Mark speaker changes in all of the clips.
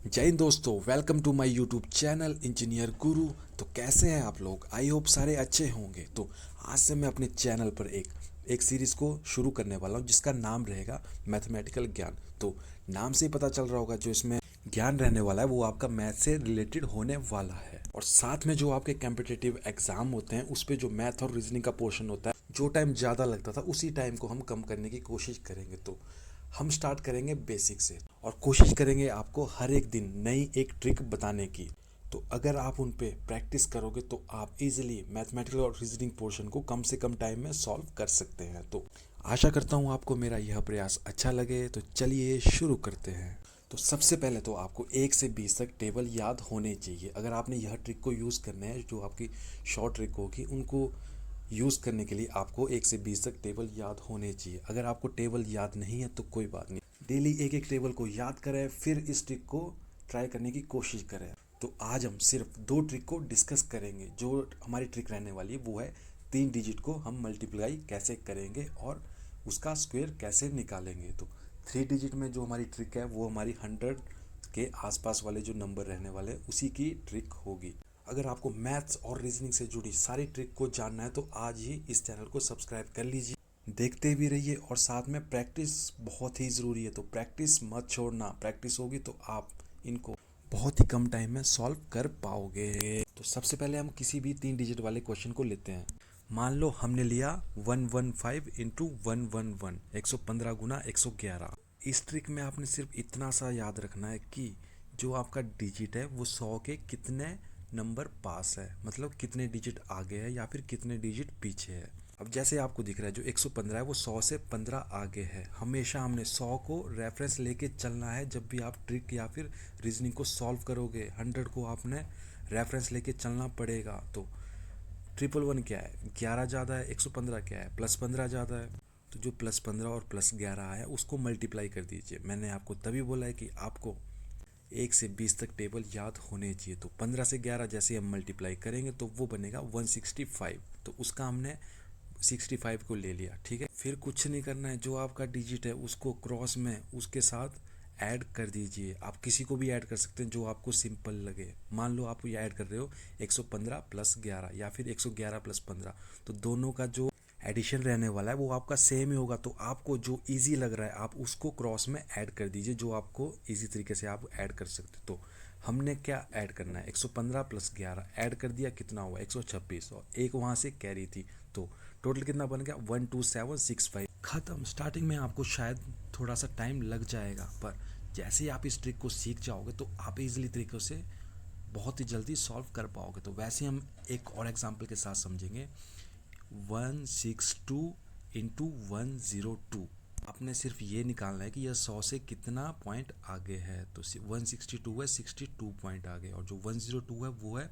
Speaker 1: जय हिंद दोस्तों, welcome to my YouTube channel engineer Guru. तो कैसे हैं आप लोग? आई होप सारे अच्छे होंगे। तो आज से मैं अपने चैनल पर एक सीरीज़ को शुरू करने वाला हूं जिसका नाम रहेगा मैथमेटिकल ज्ञान। तो नाम से ही पता चल रहा होगा जो इसमें ज्ञान रहने वाला है वो आपका मैथ से रिलेटेड होने वाला है। और साथ में जो आपके कॉम्पिटिटिव एग्जाम होते हैं उस पर जो मैथ और रीजनिंग का पोर्शन होता है, जो टाइम ज़्यादा लगता था उसी टाइम को हम कम करने की कोशिश करेंगे। तो हम स्टार्ट करेंगे बेसिक से और कोशिश करेंगे आपको हर एक दिन नई एक ट्रिक बताने की। तो अगर आप उन पे प्रैक्टिस करोगे तो आप इजीली मैथमेटिकल और रीजनिंग पोर्शन को कम से कम टाइम में सॉल्व कर सकते हैं। तो आशा करता हूँ आपको मेरा यह प्रयास अच्छा लगे। तो चलिए शुरू करते हैं। तो सबसे पहले तो आपको 1 से 20 तक टेबल याद होने चाहिए। अगर आपने यह ट्रिक को यूज़ करना है, जो आपकी शॉर्ट ट्रिक होगी, उनको यूज़ करने के लिए आपको 1 से 20 तक टेबल याद होने चाहिए। अगर आपको टेबल याद नहीं है तो कोई बात नहीं, डेली एक एक टेबल को याद करें, फिर इस ट्रिक को ट्राई करने की कोशिश करें। तो आज हम सिर्फ 2 ट्रिक को डिस्कस करेंगे। जो हमारी ट्रिक रहने वाली है वो है 3 डिजिट को हम मल्टीप्लाई कैसे करेंगे और उसका स्क्वायर कैसे निकालेंगे। तो 3 डिजिट में जो हमारी ट्रिक है वो हमारी 100 के आसपास वाले जो नंबर रहने वाले हैं उसी की ट्रिक होगी। अगर आपको मैथ्स और रीजनिंग से जुड़ी सारी ट्रिक को जानना है तो आज ही इस चैनल को सब्सक्राइब कर लीजिए, देखते भी रहिए। और साथ में प्रैक्टिस बहुत ही ज़रूरी है, तो प्रैक्टिस मत छोड़ना। प्रैक्टिस होगी तो आप इनको बहुत ही कम टाइम में सॉल्व कर पाओगे। तो सबसे पहले हम किसी भी 3 डिजिट वाले क्वेश्चन को लेते हैं। मान लो हमने लिया 115 इंटू 111, 115 गुना 111। इस ट्रिक में आपने सिर्फ इतना सा याद रखना है कि जो आपका डिजिट है वो 100 के कितने नंबर पास है, मतलब कितने डिजिट आगे है या फिर कितने डिजिट पीछे है। अब जैसे आपको दिख रहा है जो 115 है वो 100 से 15 आगे है। हमेशा हमने 100 को रेफरेंस लेके चलना है। जब भी आप ट्रिक या फिर रीजनिंग को सॉल्व करोगे, 100 को आपने रेफरेंस लेके चलना पड़ेगा। तो 111 क्या है? 11 ज़्यादा है, 115 क्या है? +15 ज़्यादा है। तो जो +15 और +11 है उसको मल्टीप्लाई कर दीजिए। मैंने आपको तभी बोला है कि आपको 1 से 20 तक टेबल याद होने चाहिए। तो 15 से 11 जैसे हम मल्टीप्लाई करेंगे तो वो बनेगा 165। तो उसका हमने 65 को ले लिया, ठीक है। फिर कुछ नहीं करना है, जो आपका डिजिट है उसको क्रॉस में उसके साथ ऐड कर दीजिए। आप किसी को भी ऐड कर सकते हैं जो आपको सिंपल लगे। मान लो आप ये ऐड कर रहे हो 115 + 11 या फिर 111 + 15, तो दोनों का जो एडिशन रहने वाला है वो आपका सेम ही होगा। तो आपको जो इजी लग रहा है आप उसको क्रॉस में ऐड कर दीजिए, जो आपको इजी तरीके से आप ऐड कर सकते। तो हमने क्या ऐड करना है? 115 + 11 ऐड कर दिया, कितना हुआ? 126, और एक वहाँ से कैरी थी। तो टोटल कितना बन गया? 12765। ख़त्म। स्टार्टिंग में आपको शायद थोड़ा सा टाइम लग जाएगा, पर जैसे ही आप इस ट्रिक को सीख जाओगे तो आप इजीली तरीके से बहुत ही जल्दी सॉल्व कर पाओगे। तो वैसे हम एक और एग्जांपल के साथ समझेंगे। 162 इंटू 102। आपने सिर्फ ये निकालना है कि यह 100 से कितना पॉइंट आगे है। तो 162 है, 62 पॉइंट आगे, और जो 102 है वो है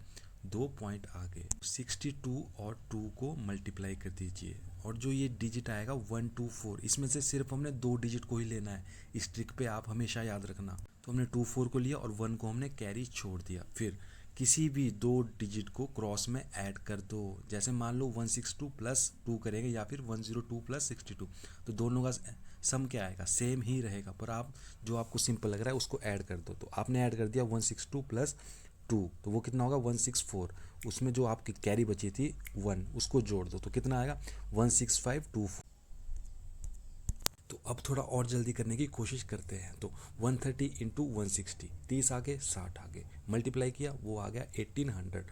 Speaker 1: 2 पॉइंट आगे। 62 और 2 को मल्टीप्लाई कर दीजिए, और जो ये डिजिट आएगा 124, इसमें से सिर्फ हमने 2 डिजिट को ही लेना है। इस ट्रिक पे आप हमेशा याद रखना। तो हमने 24 को लिया और 1 को हमने कैरी छोड़ दिया। फिर किसी भी 2 डिजिट को क्रॉस में ऐड कर दो। जैसे मान लो 162 + 2 करेंगे या फिर 102 + 62, तो दोनों का सम क्या आएगा? सेम ही रहेगा, पर आप जो आपको सिंपल लग रहा है उसको ऐड कर दो। तो आपने ऐड कर दिया 162 + 2, तो वो कितना होगा? 164। उसमें जो आपकी कैरी बची थी 1, उसको जोड़ दो तो कितना आएगा? 16524। तो अब थोड़ा और जल्दी करने की कोशिश करते हैं। तो 130 इंटू 160, 30 आगे 60 आगे, मल्टीप्लाई किया वो आ गया 1800।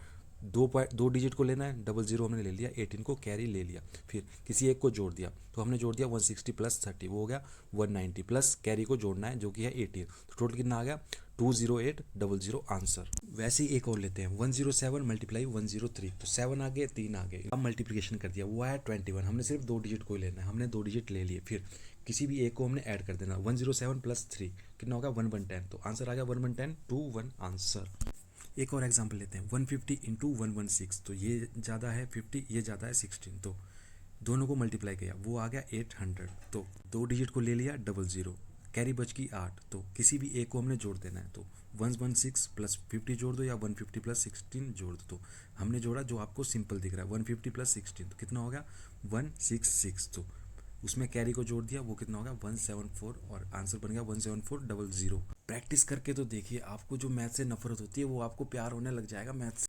Speaker 1: 2 डिजिट को लेना है, 00 हमने ले लिया, 18 को कैरी ले लिया। फिर किसी एक को जोड़ दिया, तो हमने जोड़ दिया 160 + 30, वो हो गया 190, प्लस कैरी को जोड़ना है जो कि है 18। तो टोटल कितना आ गया? 20800 आंसर। वैसे ही एक और लेते हैं, 107 × 103। तो 7 आ गए, 3 आ गए। अब मल्टीप्लिकेशन कर दिया, वो है 21। हमने सिर्फ 2 डिजिट को ही लेना है, हमने 2 डिजिट ले लिए। फिर किसी भी एक को हमने ऐड कर देना। 107 + 3 कितना होगा? 1110। तो आंसर आ गया 1110, 21 आंसर। एक और एग्जांपल लेते हैं, 150 इंटू 116। तो ये ज़्यादा है 50, ये ज़्यादा है 16। तो दोनों को मल्टीप्लाई किया, वो आ गया 800। तो 2 डिजिट को ले लिया, 00, कैरी बच की 8। तो किसी भी एक को हमने जोड़ देना है। तो 116 + 50 जोड़ दो या 150 + 16 जोड़ दो। तो हमने जोड़ा जो आपको सिंपल दिख रहा है, 150 + 16, तो कितना हो गया? 166। तो उसमें कैरी को जोड़ दिया, वो कितना हो गया 174 और आंसर बन गया 17400। प्रैक्टिस करके तो देखिए, आपको जो मैथ से नफरत होती है वो आपको प्यार होने लग जाएगा मैथ से।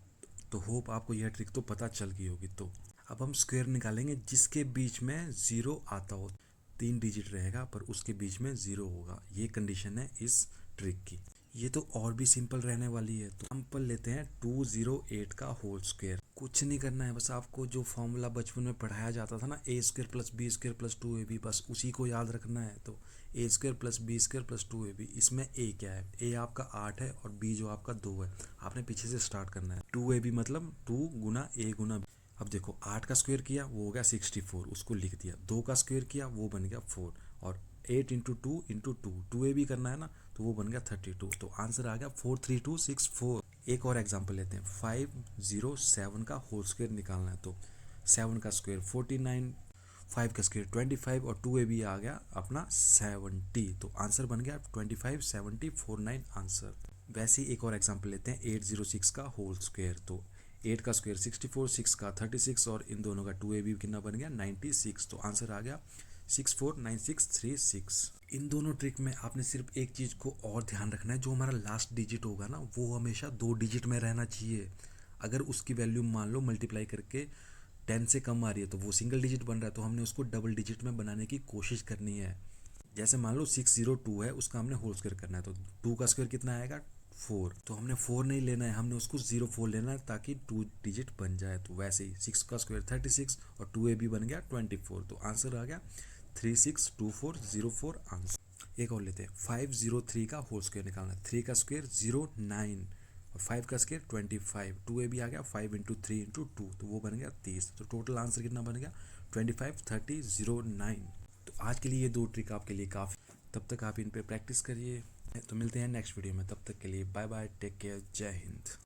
Speaker 1: तो होप आपको यह ट्रिक तो पता चल गई होगी। तो अब हम स्क्वायर निकालेंगे जिसके बीच में ज़ीरो आता हो, 3 डिजिट रहेगा पर उसके बीच में ज़ीरो होगा, ये कंडीशन है इस ट्रिक की। ये तो और भी सिंपल रहने वाली है। तो हम लेते हैं 208 का होल स्क्वायर। कुछ नहीं करना है, बस आपको जो फॉर्मूला बचपन में पढ़ाया जाता था ना, A square plus B square plus 2ab, बस उसी को याद रखना है। तो A square plus B square plus 2ab, इसमें ए क्या है, ए आपका 8 है और बी जो आपका 2 है। आपने पीछे से स्टार्ट करना है। 2ab मतलब 2 गुना ए गुना बी। अब देखो 8 का स्क्वायर किया वो हो गया 64, उसको लिख दिया। 2 का स्क्वायर किया वो बन गया 4, और 8 इंटू 2 इंटू 2 ए भी करना है ना, तो वो बन गया 32। तो आंसर आ गया 43264। एक और एग्जांपल लेते हैं, 507 का होल स्क्वायर निकालना है। तो 7 का स्क्वायर 49, 5 का स्क्वायर 25 और 2ab आ गया अपना 70। तो आंसर बन गया 257049 आंसर। वैसे ही एक और एग्जांपल लेते हैं, 806 का होल स्क्वायर। तो 8 का स्क्वायर 64, 6 का 36 और इन दोनों का 2ab कितना बन गया 96। तो आंसर आ गया 649636। इन दोनों ट्रिक में आपने सिर्फ एक चीज़ को और ध्यान रखना है, जो हमारा लास्ट डिजिट होगा ना वो हमेशा 2 डिजिट में रहना चाहिए। अगर उसकी वैल्यू मान लो मल्टीप्लाई करके 10 से कम आ रही है तो वो सिंगल डिजिट बन रहा है, तो हमने उसको डबल डिजिट में बनाने की कोशिश करनी है। जैसे मान लो 602 है, उसका हमने होल स्क्वायर करना है, तो 2 का स्क्वायर कितना आएगा 4। तो हमने 4 नहीं लेना है, हमने उसको 04 लेना है ताकि 2 डिजिट बन जाए। तो वैसे ही 6 का स्क्वायर 36 और 2ab बन गया 24। तो आंसर आ गया 362404 आंसर। एक और लेते हैं, 503 का होल स्क्वायर निकालना है। 3 का स्क्वायर 09 और 5 का स्क्वायर 25, 2ab आ गया 5 इंटू 3 इंटू 2, तो वो बन गया 30। तो टोटल आंसर कितना बन गया 253009। तो आज के लिए ये 2 ट्रिक आपके लिए काफ़ी, तब तक आप इन पे प्रैक्टिस करिए। तो मिलते हैं नेक्स्ट वीडियो में, तब तक के लिए बाय बाय, टेक केयर, जय हिंद।